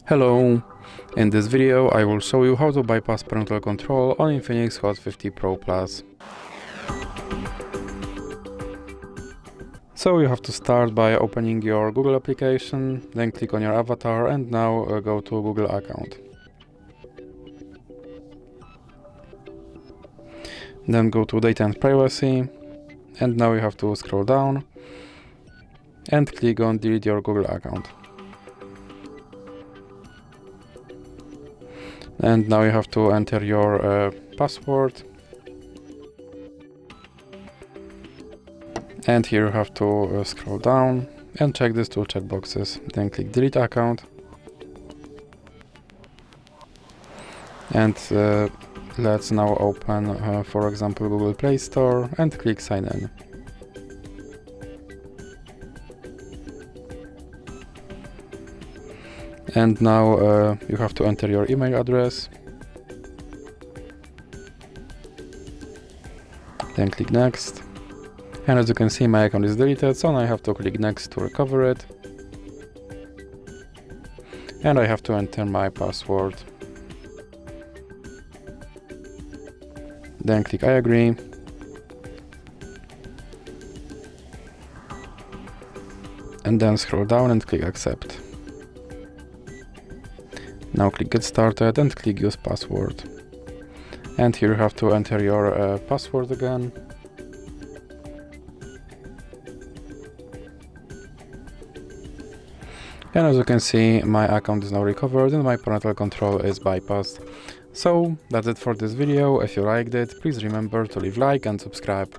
Hello! In this video I will show you how to bypass parental control on INFINIX Hot 50 Pro Plus. So you have to start by opening your Google application, then click on your avatar and now go to Google account. Then go to Data and Privacy, and now you have to scroll down and click on Delete your Google account. And now you have to enter your password. And here you have to scroll down and check these two checkboxes. Then click Delete account. And let's now open, for example, Google Play Store and click Sign in. And now you have to enter your email address. Then click Next. And as you can see, my account is deleted, so now I have to click Next to recover it. And I have to enter my password. Then click I agree. And then scroll down and click Accept. Now click Get Started and click Use Password. And here you have to enter your password again. And as you can see, my account is now recovered and my parental control is bypassed. So that's it for this video. If you liked it, please remember to leave a like and subscribe.